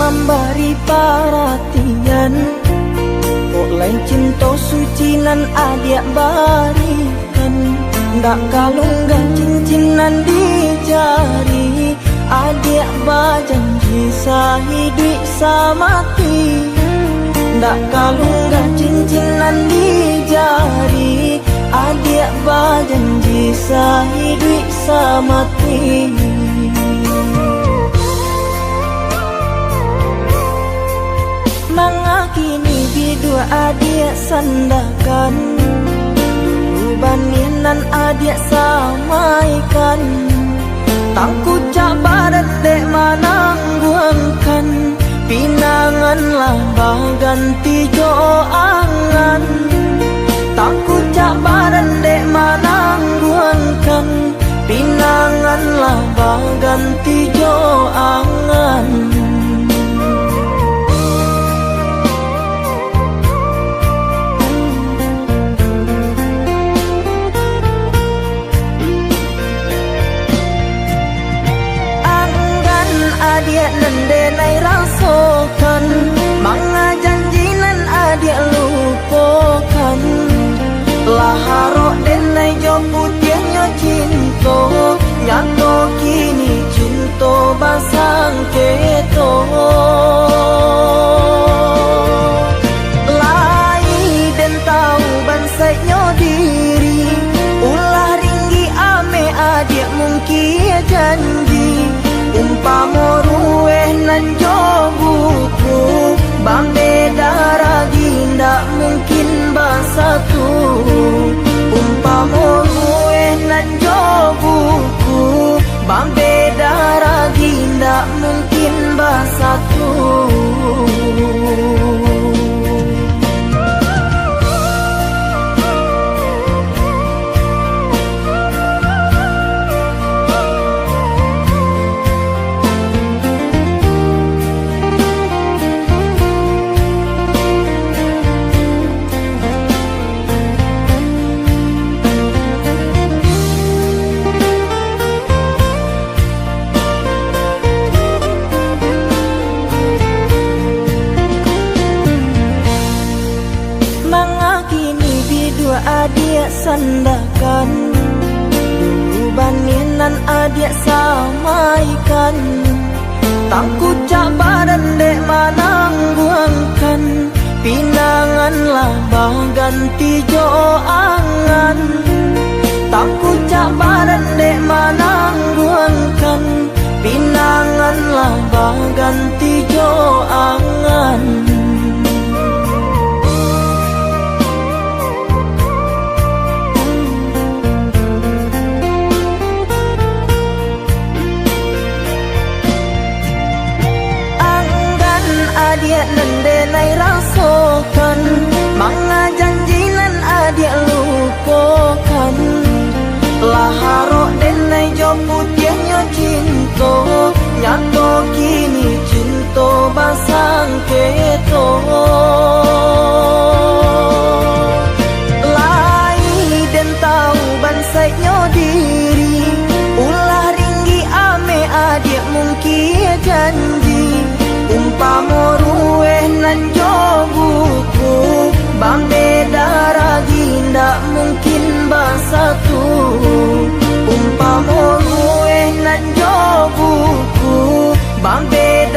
memberi perhatian. Oleh cinta suci nan adik berikan, ndak kalunggan cincinan di jari. Adik berjanji sehidup semati, ndak kalunggan cincinan di jari. Adik berjanji sehidup semati. Mengakini bidua adik sandakan, baninan adik samaikan. Tangku cabaran dek manangguangkan, pinanganlah ganti jo angan. Tangku cabaran dek manangguangkan, pinanganlah ganti jo angan. Adik nendenai rasakan, mga janji nan adik lupakan. Laharok denai jo putihnya cinta, nyato kini cinta basang keto. Lai den tahu bansainya diri, ulah ringgi ame adik mungkin janji. Umpama rueh nan jo buku, bambeda ragi ndak mungkin bersatu. Umpama rueh nan jo buku, bambeda ragi ndak mungkin bersatu. Adik sandakan, baninan adik samaikan. Tangku cabaran dek manangguangkan, pinanganlah ganti jo angan. Tangku cabaran dek manangguangkan, pinanganlah ganti jo angan. Adik nendenai rasakan, mga janji nan adik lupakan. Laharok denai jo putihnya cinta, nyato kini cinta basang keto. Lai den tahu bansainya diri, ulah ringgi ame adik mungkin janji. Umpama rueh nan jo buku, bambeda ragi ndak mungkin bersatu. Umpama rueh nan jo buku, bambeda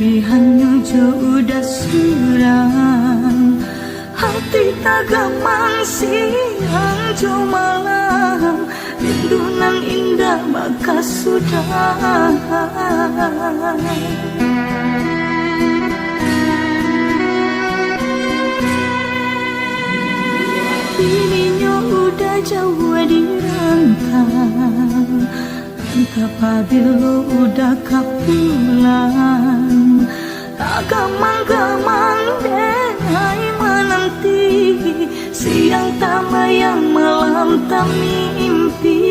hanya udah surang. Hati tak gamang siang jo malam, rindunan indah maka sudah. Bininya udah jauh di rantau, entah pabilo udah kapulang. Tak gamang-gamang denai menanti, siang tak mayang malam tak mimpi.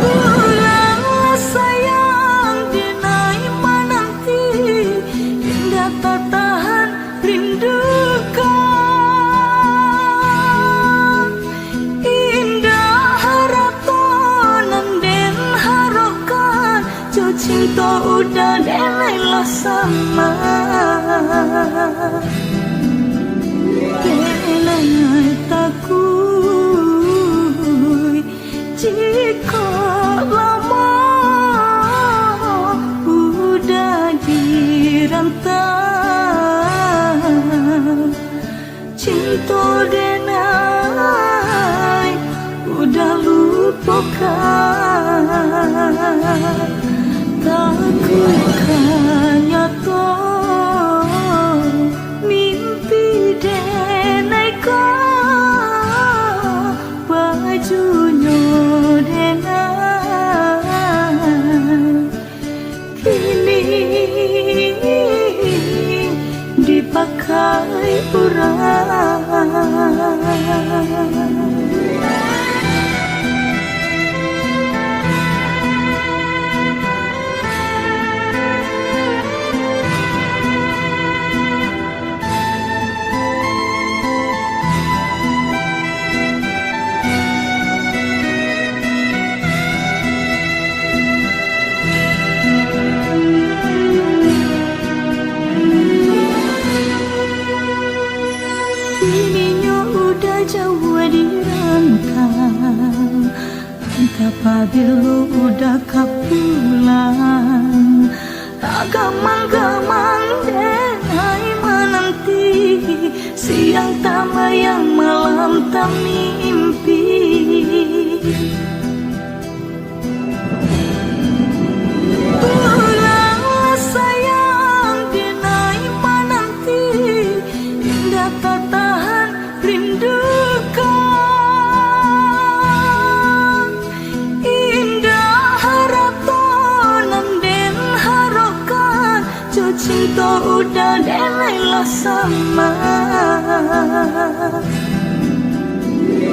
Pulanglah sayang denai menanti, indah tak tahan rindukan. Cinta udah denailah sama, denai takui jika lama udah dirantau. Cinta denai udah lupakan. Takutkan nyata mimpi denai kau, bajunya denai kini dipakai orang. Apabila udah kapulang, tak gamang-gamang denai menanti, siang tak mayang malam tak mimpi. Pulanglah sayang denai menanti, indah tak tahan rindukan. Cinta udah denailah sama,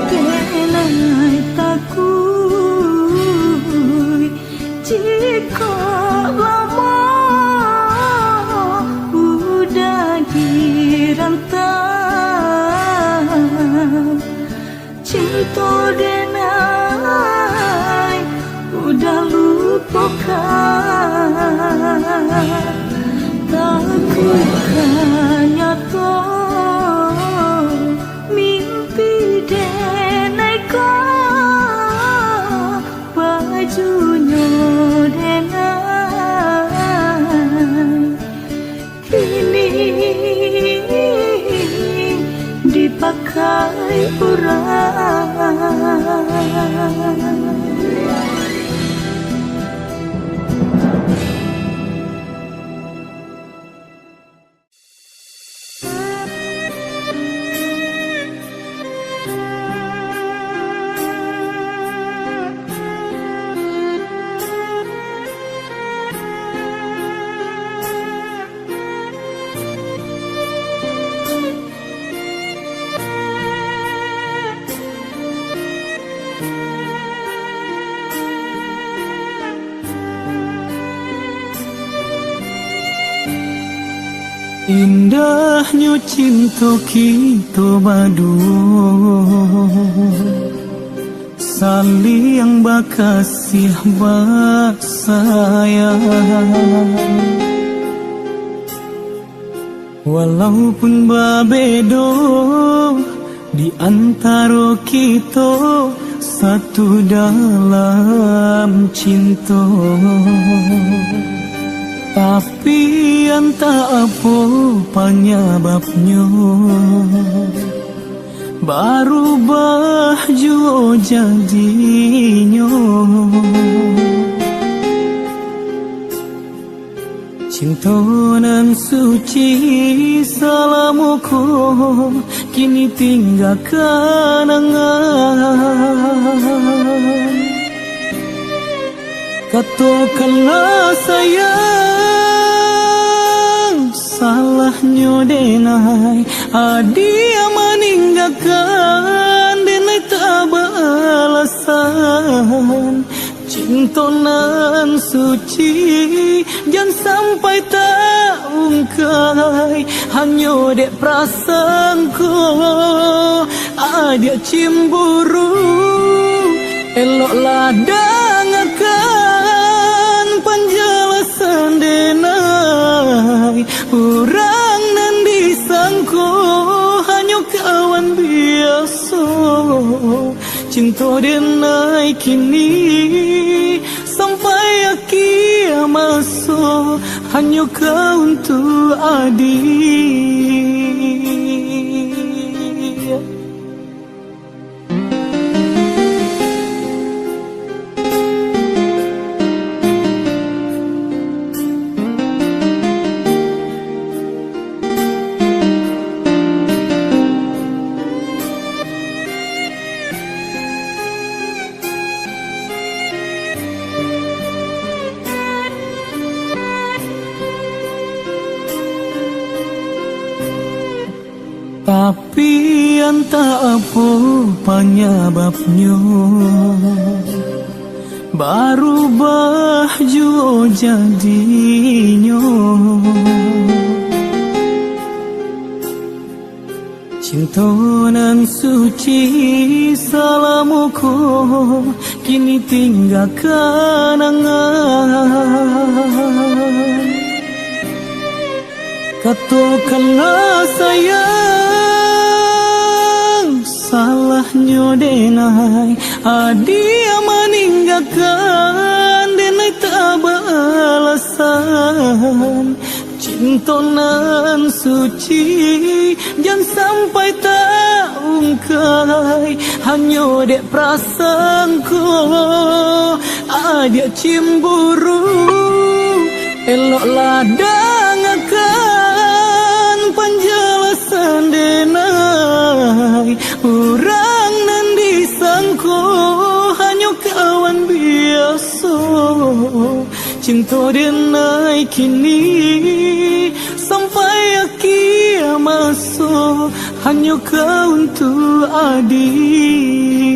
denai takui jika lama udah dirantau. Cinta denai udah lupakan. Takutkan nyata mimpi denai kau, bajunya denai kini dipakai orang. Indahnya cinta kita berdua, saling berkasih bersayang. Walaupun berbeda di antara kita satu dalam cinta. Tapi entah apa penyebabnya, berubah jua jadinya. Cinta nan suci selamaku kini tinggal kenangan. Katakanlah sayang, salahnya denai dia meninggalkan, denai tak beralasan. Cinta nan suci jangan sampai tak ungkai, hanya dek perasaanku dia cemburu. Eloklah dengarkan penjelasan denai, orang nan disangko hanya kawan biasa. Cinta denai kini sampai akhir masa, hanya kau untuk adik. Tapi entah apa penyebabnya, berubah jua jadinya. Cinta nan suci selamaku kini tinggal kenangan. Katakanlah sayang, salahnya denai dia meninggalkan, denai tak beralasan. Cinta nan suci jangan sampai tak ungkai, hanya dek perasaanku dia cemburu. Eloklah dengarkan penjelasan denai, orang nan disangko hanya kawan biasa. Cinta denai kini sampai akhir masa, hanya kau untuk adik.